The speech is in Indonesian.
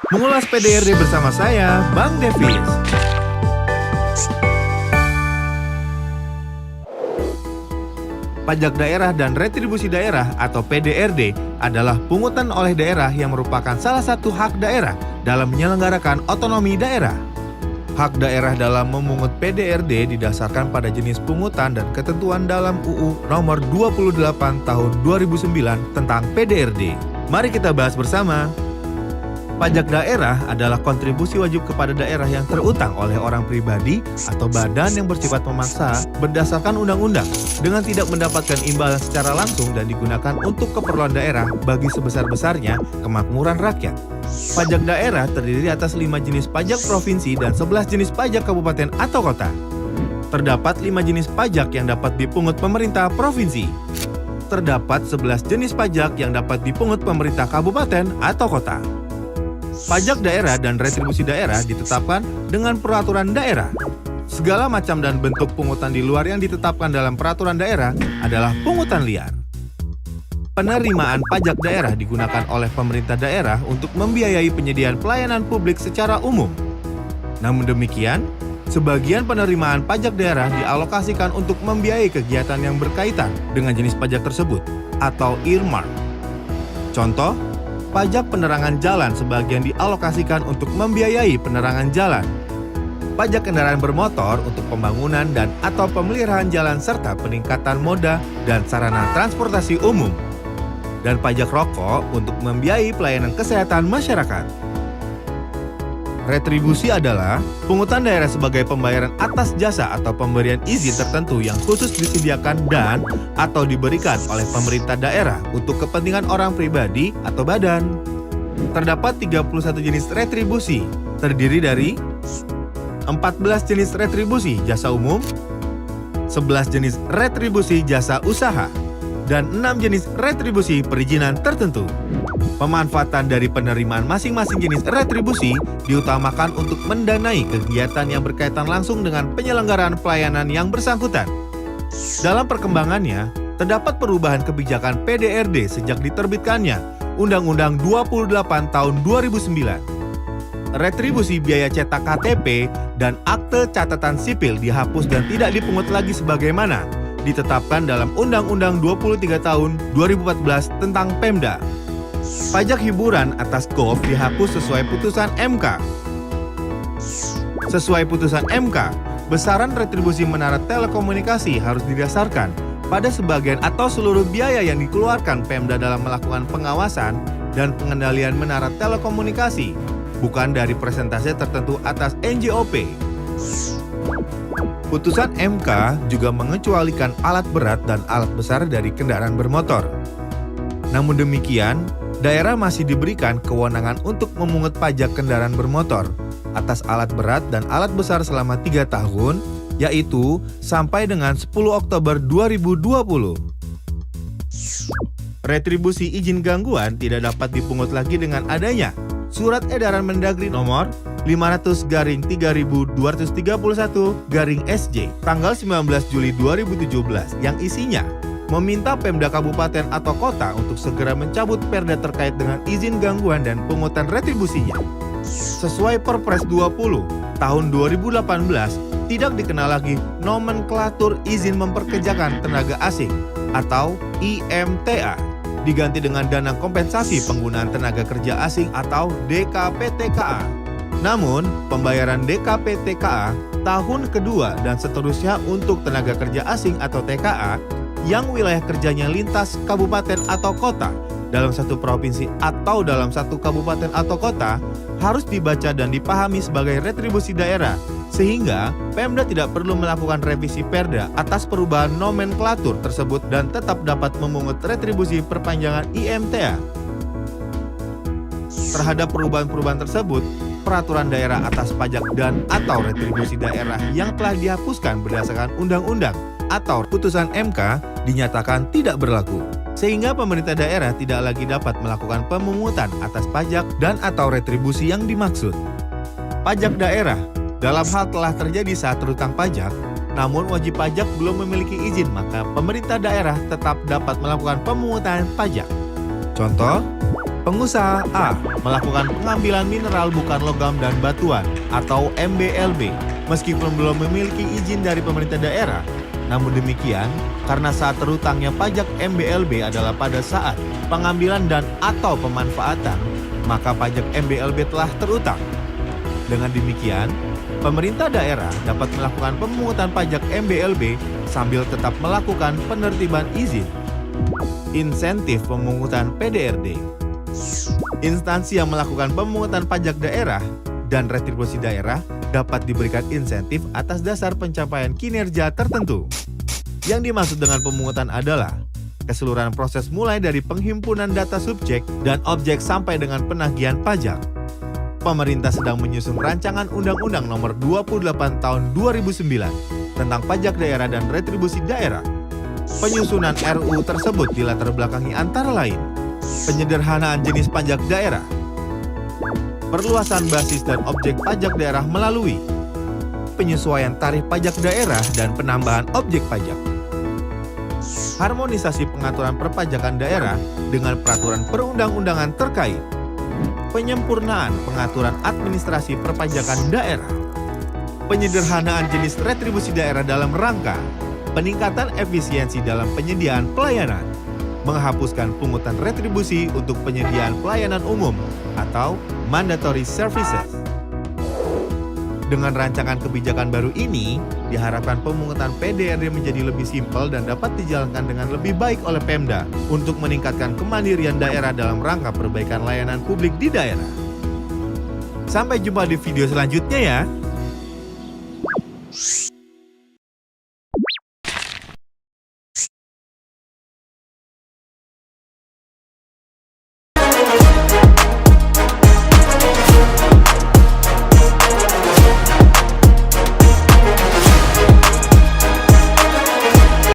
Mengulas PDRD bersama saya, Bang Devis. Pajak daerah dan retribusi daerah atau PDRD adalah pungutan oleh daerah yang merupakan salah satu hak daerah dalam menyelenggarakan otonomi daerah. Hak daerah dalam memungut PDRD didasarkan pada jenis pungutan dan ketentuan dalam UU Nomor 28 Tahun 2009 tentang PDRD. Mari kita bahas bersama. Pajak daerah adalah kontribusi wajib kepada daerah yang terutang oleh orang pribadi atau badan yang bersifat memaksa berdasarkan undang-undang dengan tidak mendapatkan imbalan secara langsung dan digunakan untuk keperluan daerah bagi sebesar-besarnya kemakmuran rakyat. Pajak daerah terdiri atas 5 jenis pajak provinsi dan 11 jenis pajak kabupaten atau kota. Terdapat 5 jenis pajak yang dapat dipungut pemerintah provinsi. Terdapat 11 jenis pajak yang dapat dipungut pemerintah kabupaten atau kota. Pajak daerah dan retribusi daerah ditetapkan dengan peraturan daerah. Segala macam dan bentuk pungutan di luar yang ditetapkan dalam peraturan daerah adalah pungutan liar. Penerimaan pajak daerah digunakan oleh pemerintah daerah untuk membiayai penyediaan pelayanan publik secara umum. Namun demikian, sebagian penerimaan pajak daerah dialokasikan untuk membiayai kegiatan yang berkaitan dengan jenis pajak tersebut atau earmark. Contoh, pajak penerangan jalan sebagian dialokasikan untuk membiayai penerangan jalan. Pajak kendaraan bermotor untuk pembangunan dan atau pemeliharaan jalan serta peningkatan moda dan sarana transportasi umum. Dan pajak rokok untuk membiayai pelayanan kesehatan masyarakat. Retribusi adalah pungutan daerah sebagai pembayaran atas jasa atau pemberian izin tertentu yang khusus disediakan dan atau diberikan oleh pemerintah daerah untuk kepentingan orang pribadi atau badan. Terdapat 31 jenis retribusi, terdiri dari 14 jenis retribusi jasa umum, 11 jenis retribusi jasa usaha, dan 6 jenis retribusi perizinan tertentu. Pemanfaatan dari penerimaan masing-masing jenis retribusi diutamakan untuk mendanai kegiatan yang berkaitan langsung dengan penyelenggaraan pelayanan yang bersangkutan. Dalam perkembangannya, terdapat perubahan kebijakan PDRD sejak diterbitkannya Undang-Undang 28 Tahun 2009. Retribusi biaya cetak KTP dan akte catatan sipil dihapus dan tidak dipungut lagi sebagaimana ditetapkan dalam Undang-Undang 23 Tahun 2014 tentang Pemda. Pajak hiburan atas golf dihapus sesuai putusan MK. Sesuai putusan MK, besaran retribusi menara telekomunikasi harus didasarkan pada sebagian atau seluruh biaya yang dikeluarkan Pemda dalam melakukan pengawasan dan pengendalian menara telekomunikasi, bukan dari persentase tertentu atas NJOP. Putusan MK juga mengecualikan alat berat dan alat besar dari kendaraan bermotor. Namun demikian, daerah masih diberikan kewenangan untuk memungut pajak kendaraan bermotor atas alat berat dan alat besar selama 3 tahun, yaitu sampai dengan 10 Oktober 2020. Retribusi izin gangguan tidak dapat dipungut lagi dengan adanya Surat Edaran Mendagri Nomor 500/3231/SJ tanggal 19 Juli 2017 yang isinya meminta Pemda Kabupaten atau Kota untuk segera mencabut perda terkait dengan izin gangguan dan pungutan retribusinya. Sesuai Perpres 20 tahun 2018, tidak dikenal lagi nomenklatur izin memperkerjakan tenaga asing atau IMTA, diganti dengan dana kompensasi penggunaan tenaga kerja asing atau DKPTKA. Namun, pembayaran DKPTKA tahun kedua dan seterusnya untuk tenaga kerja asing atau TKA yang wilayah kerjanya lintas kabupaten atau kota dalam satu provinsi atau dalam satu kabupaten atau kota harus dibaca dan dipahami sebagai retribusi daerah, sehingga Pemda tidak perlu melakukan revisi perda atas perubahan nomenklatur tersebut dan tetap dapat memungut retribusi perpanjangan IMTA. Terhadap perubahan-perubahan tersebut, peraturan daerah atas pajak dan atau retribusi daerah yang telah dihapuskan berdasarkan undang-undang atau putusan MK dinyatakan tidak berlaku, sehingga pemerintah daerah tidak lagi dapat melakukan pemungutan atas pajak dan atau retribusi yang dimaksud. Pajak daerah dalam hal telah terjadi saat terutang pajak, namun wajib pajak belum memiliki izin, maka pemerintah daerah tetap dapat melakukan pemungutan pajak. Contoh, Pengusaha A melakukan pengambilan mineral bukan logam dan batuan atau MBLB meskipun belum memiliki izin dari pemerintah daerah. Namun demikian, karena saat terutangnya pajak MBLB adalah pada saat pengambilan dan atau pemanfaatan, maka pajak MBLB telah terutang. Dengan demikian, pemerintah daerah dapat melakukan pemungutan pajak MBLB sambil tetap melakukan penertiban izin. Insentif pemungutan PDRD. Instansi yang melakukan pemungutan pajak daerah dan retribusi daerah dapat diberikan insentif atas dasar pencapaian kinerja tertentu. Yang dimaksud dengan pemungutan adalah keseluruhan proses mulai dari penghimpunan data subjek dan objek sampai dengan penagihan pajak. Pemerintah sedang menyusun rancangan Undang-Undang Nomor 28 Tahun 2009 tentang pajak daerah dan retribusi daerah. Penyusunan RUU tersebut dilatar belakangi antara lain penyederhanaan jenis pajak daerah, perluasan basis dan objek pajak daerah melalui penyesuaian tarif pajak daerah dan penambahan objek pajak, harmonisasi pengaturan perpajakan daerah dengan peraturan perundang-undangan terkait, penyempurnaan pengaturan administrasi perpajakan daerah, penyederhanaan jenis retribusi daerah dalam rangka peningkatan efisiensi dalam penyediaan pelayanan, menghapuskan pungutan retribusi untuk penyediaan pelayanan umum atau mandatory services. Dengan rancangan kebijakan baru ini, diharapkan pemungutan PDRD menjadi lebih simpel dan dapat dijalankan dengan lebih baik oleh Pemda untuk meningkatkan kemandirian daerah dalam rangka perbaikan layanan publik di daerah. Sampai jumpa di video selanjutnya ya.